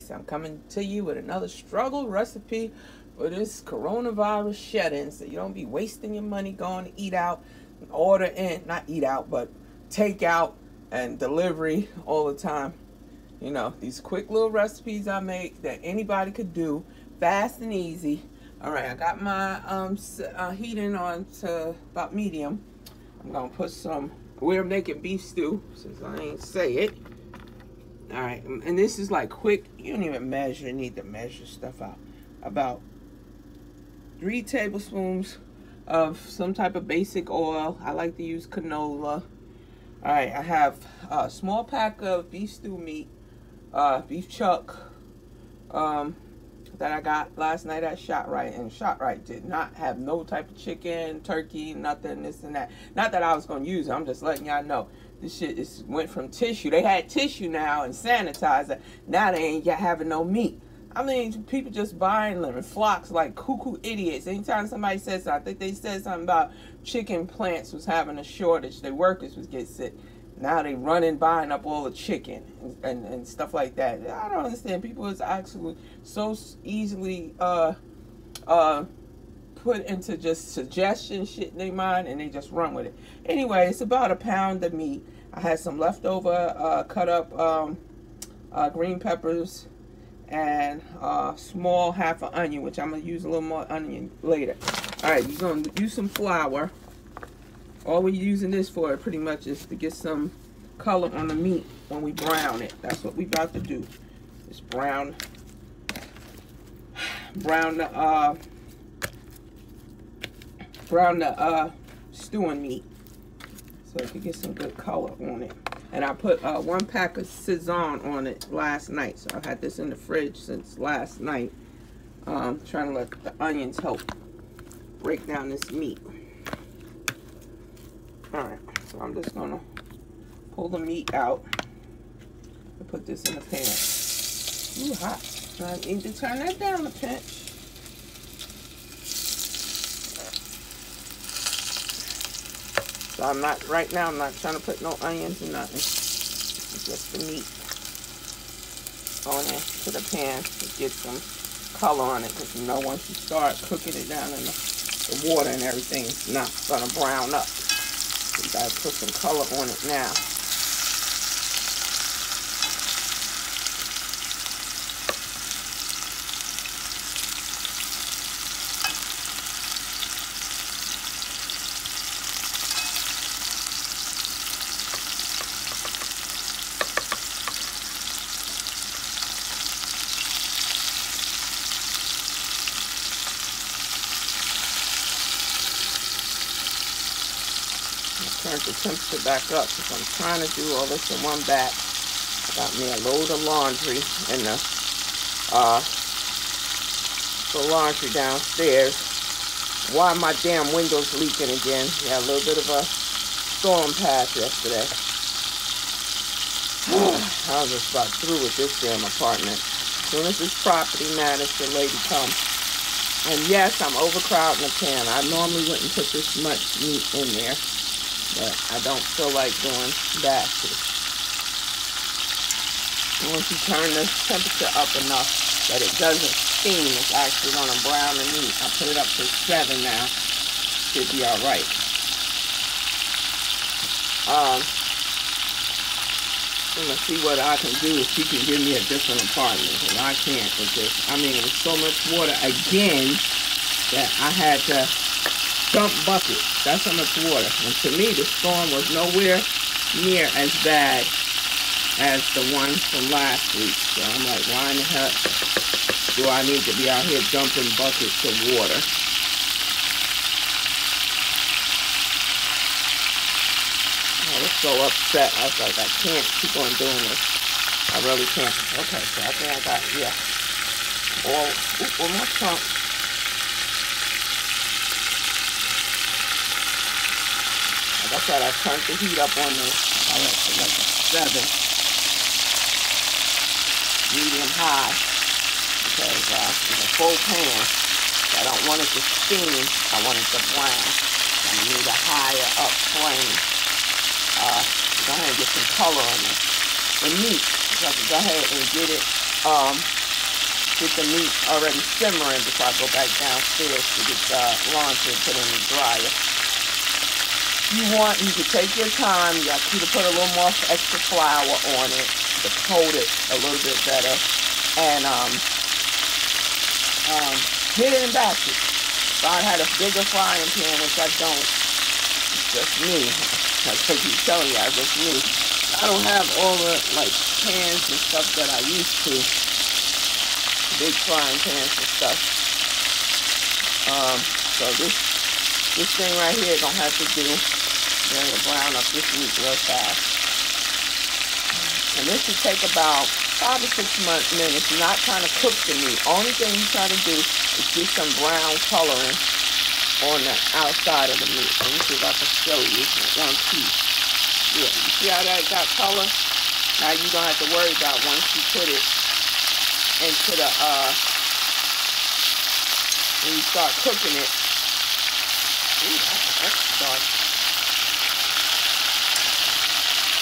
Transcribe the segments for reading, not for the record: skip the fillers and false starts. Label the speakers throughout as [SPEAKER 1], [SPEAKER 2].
[SPEAKER 1] guys. I'm coming to you with another struggle recipe for this coronavirus shut-in, so you don't be wasting your money going to eat out, order in, not eat out, but take out and delivery all the time. You know, these quick little recipes I make that anybody could do, fast and easy. All right, I got my heating on to about medium. I'm gonna put some, we're making beef stew, since I ain't say it. All right, and this is like quick, you don't even need to measure stuff out. About 3 tablespoons of some type of basic oil. I like to use canola. All right, I have a small pack of beef stew meat, beef chuck, that I got last night at ShopRite, and ShopRite did not have no type of chicken, turkey, nothing, this and that. Not that I was gonna use it, I'm just letting y'all know. This shit went from tissue. They had tissue now and sanitizer. Now they ain't having no meat. I mean, people just buying them in flocks like cuckoo idiots. Anytime somebody says something, I think they said something about chicken plants was having a shortage. Their workers was getting sick. Now they running, buying up all the chicken and stuff like that. I don't understand. People is actually so easily put into just suggestion shit in their mind, and they just run with it. Anyway, it's about 1 pound of meat. I had some leftover cut up green peppers and small half an onion, which I'm gonna use a little more onion later. All right, you're gonna use some flour. All we're using this for pretty much is to get some color on the meat when we brown it. That's what we about to do. Just brown the stewing meat, so you can get some good color on it. And I put 1 pack of Sazon on it last night, so I've had this in the fridge since last night. Trying to let the onions help break down this meat. All right, so I'm just gonna pull the meat out and put this in the pan. Ooh, hot. I need to turn that down a pinch. So I'm not, right now, I'm not trying to put no onions or nothing. It's just the meat on into the pan to get some color on it, because you know once you start cooking it down in the water and everything, it's not gonna brown up. So you gotta put some color on it now. Turn the temperature back up because I'm trying to do all this in one batch. I got me a load of laundry in the laundry downstairs. Why my damn window's leaking again? Yeah, a little bit of a storm path yesterday. I was just about through with this damn apartment. As soon as this property manager lady comes. And yes, I'm overcrowding the pan. I normally wouldn't put this much meat in there, but I don't feel like doing batches. Once you turn the temperature up enough that it doesn't steam, it's actually going to brown the meat. I put it up to 7 now. Should be all right. I'm going to see what I can do if she can give me a different apartment, because I can't with this. I mean, it was so much water again that I had to dump buckets. That's how much water. And to me, the storm was nowhere near as bad as the one from last week. So I'm like, why in the heck do I need to be out here dumping buckets of water? I was so upset. I was like, I can't keep on doing this. I really can't. Okay, so I think I got, yeah, one more chunk. Like I said, I turned the heat up on this. I went to like 7, medium high, because it's a full pan. I don't want it to steam. I want it to brown. I need a higher up flame. Go ahead and get some color on it. The meat, so I can go ahead and get it get the meat already simmering before I go back downstairs to get the laundry and put it in the dryer. You can take your time. You got to put a little more extra flour on it to coat it a little bit better, and get it in batches. If I had a bigger frying pan, which I don't, it's just me. I keep telling you, it's just me. I don't have all the like pans and stuff that I used to. Big frying pans and stuff. So this thing right here gonna have to do. Then we'll brown up this meat real fast. And this should take about 5 or 6 minutes, not trying to cook the meat. Only thing you try to do is get some brown coloring on the outside of the meat. Let me see if I can show you one piece. Yeah, you see how that got color? Now you don't have to worry about once you put it into the, when you start cooking it. Ooh, that's dark.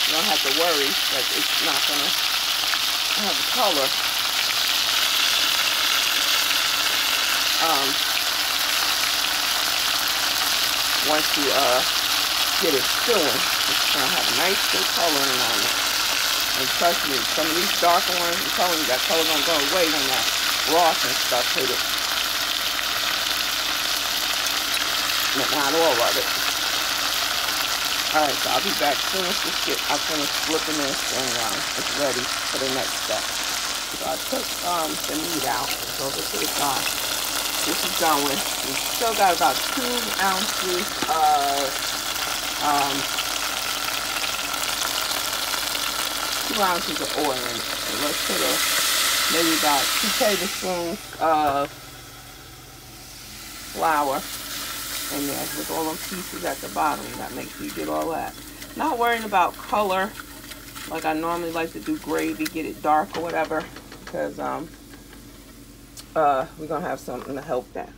[SPEAKER 1] You don't have to worry that it's not going to have a color. Once you get it stewing, it's going to have a nice good coloring on it. And trust me, some of these darker ones, I'm telling you, that color going to go away when that broth and stuff hit it. But not all of it. Alright, so I'll be back as soon as I finish flipping this and it's ready for the next step. So I took the meat out. So this is this is going. We still got about 2 ounces of 2 ounces of oil in it. So let's put maybe about 2 tablespoons of flour in there with all them pieces at the bottom. You gotta make sure you get all that. Not worrying about color like I normally like to do gravy, get it dark or whatever, because we're gonna have something to help that.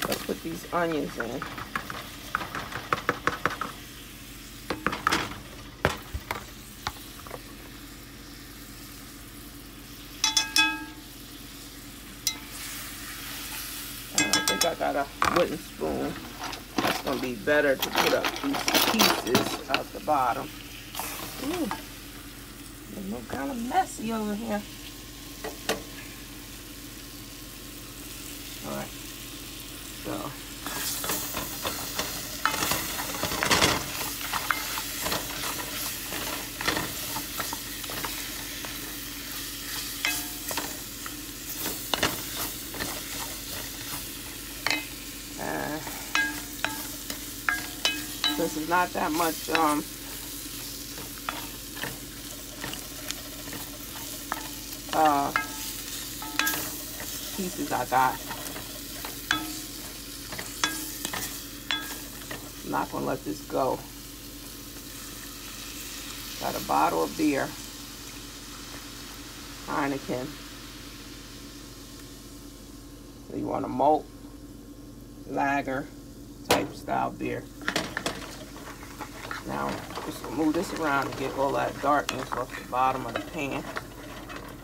[SPEAKER 1] Let's put these onions in. I got a wooden spoon. That's going to be better to put up these pieces at the bottom. Ooh, they look kind of messy over here. All right, so. This is not that much pieces I got. I'm not gonna let this go. Got a bottle of beer, Heineken. So you want a malt lager type style beer. Now, just move this around to get all that darkness off the bottom of the pan.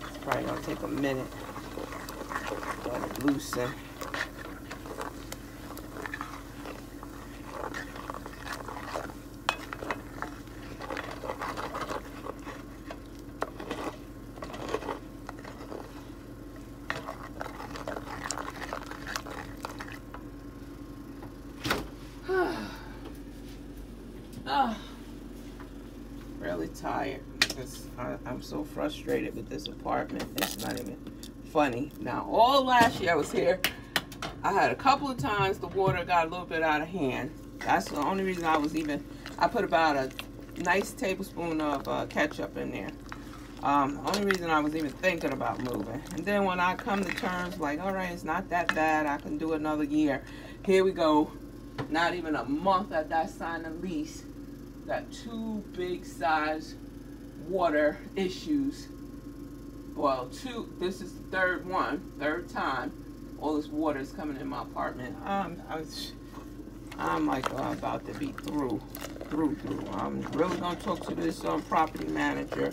[SPEAKER 1] It's probably going to take a minute to let it loosen. Really tired because I'm so frustrated with this apartment. It's not even funny. Now, all last year I was here, I had a couple of times the water got a little bit out of hand. That's the only reason I put about a nice tablespoon of ketchup in there. Only reason I was even thinking about moving. And then when I come to terms like, all right, it's not that bad, I can do another year. Here we go. Not even a month after I signed the lease. Got 2 big size water issues. Well, 2, this is the third time all this water is coming in my apartment. I'm like about to be through. I'm really gonna talk to this property manager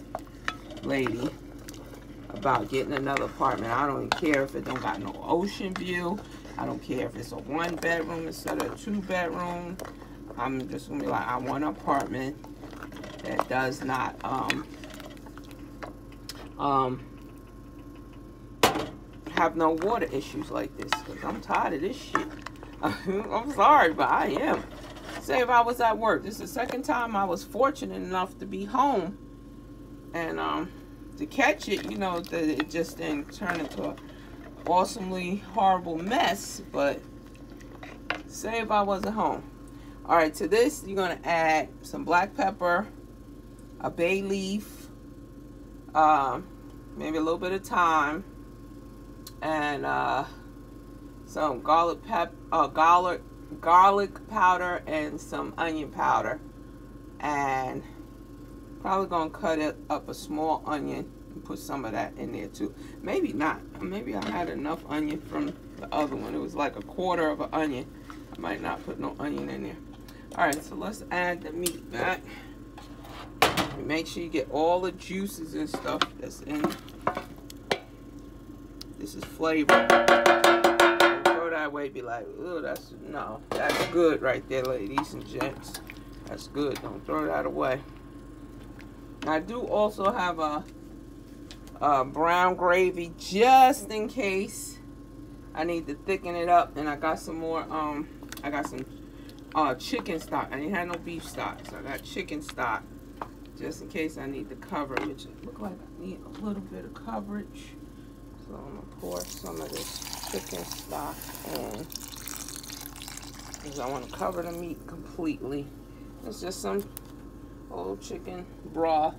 [SPEAKER 1] lady about getting another apartment. I don't even care if it don't got no ocean view. I don't care if it's a 1-bedroom instead of a 2-bedroom. I'm just gonna be like, I want an apartment that does not have no water issues like this, because I'm tired of this shit. I'm sorry, but I am. Say if I was at work, this is the second time I was fortunate enough to be home and to catch it, you know, that it just didn't turn into an awesomely horrible mess. But say if I wasn't home. All right, to this you're gonna add some black pepper, a bay leaf, maybe a little bit of thyme, and some garlic powder and some onion powder, and probably gonna cut it up a small onion and put some of that in there too. Maybe not. Maybe I had enough onion from the other one. It was like 1/4 of an onion. I might not put no onion in there. All right, so let's add the meat back. Make sure you get all the juices and stuff that's in. This is flavor. Don't throw that away. Be like, oh, that's good right there, ladies and gents. That's good. Don't throw that away. I do also have a brown gravy just in case I need to thicken it up, and I got some more. I got some chicken stock. I didn't have no beef stock, so I got chicken stock just in case I need to cover it, which it look like I need a little bit of coverage. So I'm gonna pour some of this chicken stock in because I want to cover the meat completely. It's just some old chicken broth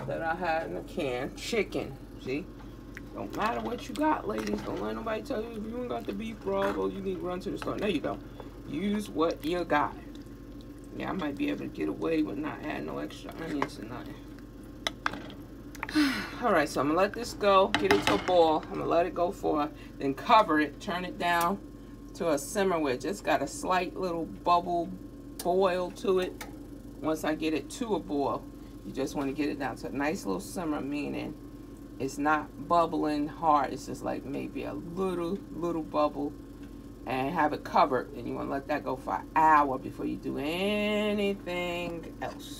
[SPEAKER 1] that I had in a can. Chicken, see? Don't matter what you got, ladies. Don't let nobody tell you if you don't got the beef broth, well, you need to run to the store. No, you don't. Use what you got. Yeah, I might be able to get away with not adding no extra onions and nothing. Alright, so I'm going to let this go. Get it to a boil. I'm going to let it go then cover it. Turn it down to a simmer where it just got a slight little bubble boil to it. Once I get it to a boil, you just want to get it down to a nice little simmer, meaning it's not bubbling hard. It's just like maybe a little bubble, and have it covered. And you want to let that go for an hour before you do anything else.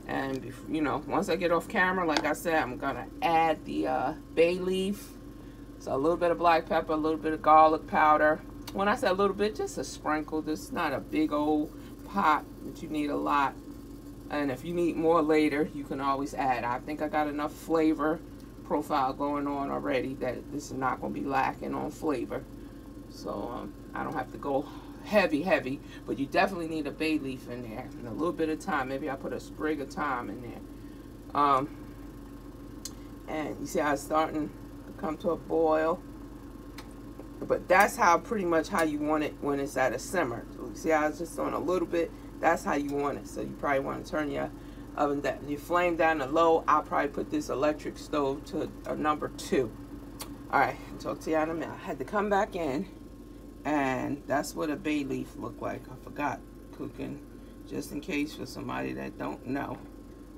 [SPEAKER 1] And before, you know, once I get off camera, like I said, I'm gonna add the bay leaf, so a little bit of black pepper, a little bit of garlic powder. When I say a little bit, just a sprinkle. This is not a big old pot that you need a lot. And if you need more later, you can always add. I think I got enough flavor profile going on already that this is not going to be lacking on flavor. So I don't have to go heavy, but you definitely need a bay leaf in there and a little bit of thyme. Maybe I put a sprig of thyme in there. And you see how it's starting to come to a boil. But that's how pretty much how you want it when it's at a simmer. So you see how it's just on a little bit. That's how you want it. So you probably want to turn your oven down, your flame down to low. I'll probably put this electric stove to a number 2. All right, talk to you in a minute. I had to come back in, and that's what a bay leaf looked like. I forgot cooking, just in case for somebody that don't know.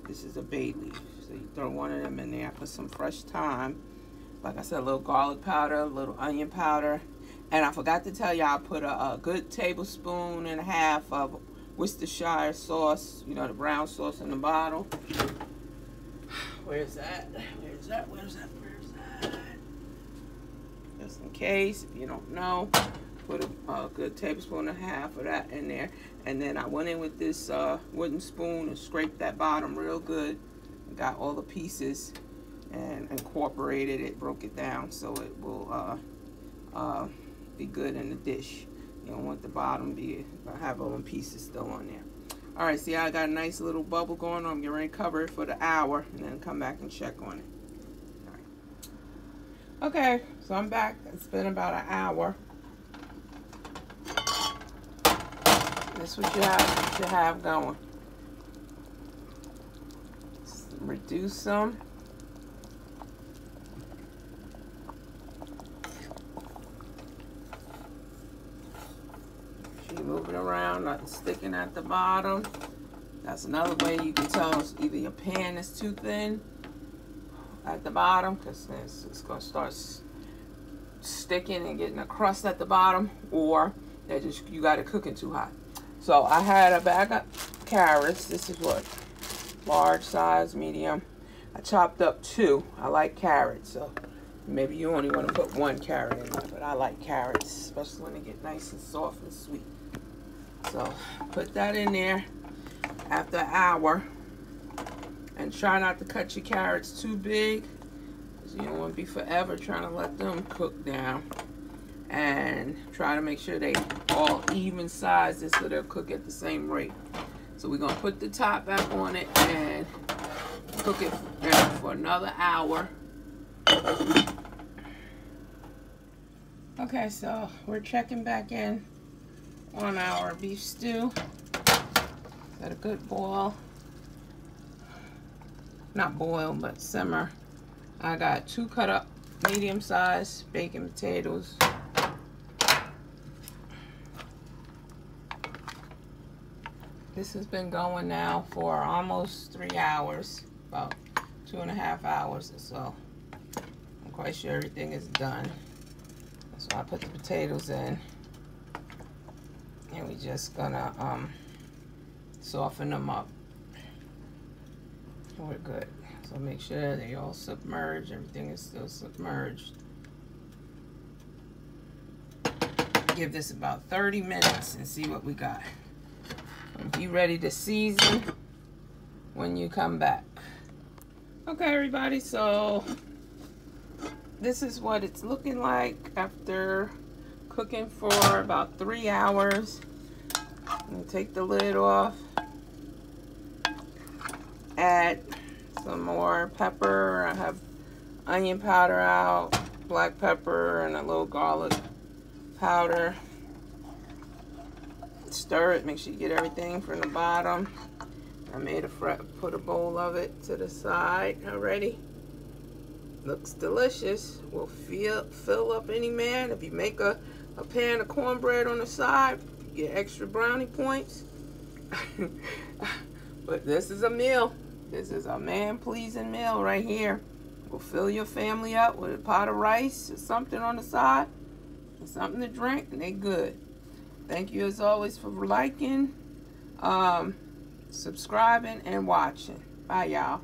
[SPEAKER 1] This is a bay leaf. So you throw one of them in there. I put some fresh thyme. Like I said, a little garlic powder, a little onion powder. And I forgot to tell you, I put a good 1.5 tablespoons of Worcestershire sauce, you know, the brown sauce in the bottle. Where's that? Where's that? Where's that? Where's that? Just in case, if you don't know, put a good 1.5 tablespoons of that in there. And then I went in with this wooden spoon and scraped that bottom real good. Got all the pieces and incorporated it, broke it down so it will be good in the dish. You don't want the bottom to have all the pieces still on there. All right, see, I got a nice little bubble going on. I'm getting ready to cover it for the hour and then come back and check on it. All right. Okay, so I'm back. It's been about an hour. That's what you have going. Just reduce some. Move it around, nothing sticking at the bottom. That's another way you can tell either your pan is too thin at the bottom, because it's going to start sticking and getting a crust at the bottom, or you got it cooking too hot. So I had a bag of carrots. This is what, large size, medium. I chopped up 2. I like carrots, so maybe you only want to put 1 carrot in there, but I like carrots, especially when they get nice and soft and sweet. So put that in there after an hour, and try not to cut your carrots too big, because you don't want to be forever trying to let them cook down. And try to make sure they all even sizes so they'll cook at the same rate. So we're going to put the top back on it and cook it for another hour. Okay, so we're checking back in on our beef stew. Got a good boil. Not boil, but simmer. I got 2 cut up medium-sized bacon potatoes. This has been going now for almost 3 hours, about 2.5 hours or so. I'm quite sure everything is done. So I put the potatoes in, and we're just gonna soften them up. We're good. So make sure they all submerge. Everything is still submerged. Give this about 30 minutes and see what we got. Be ready to season when you come back. Okay, everybody, so this is what it's looking like after cooking for about 3 hours. I'm gonna take the lid off, add some more pepper. I have onion powder out, black pepper, and a little garlic powder. Stir it, make sure you get everything from the bottom. I made put a bowl of it to the side already. Looks delicious. Will fill up any man. If you make a pan of cornbread on the side, you get extra brownie points. But this is a meal. This is a man-pleasing meal right here. Will fill your family up with a pot of rice or something on the side, and something to drink, and they good. Thank you as always for liking, subscribing, and watching. Bye, y'all.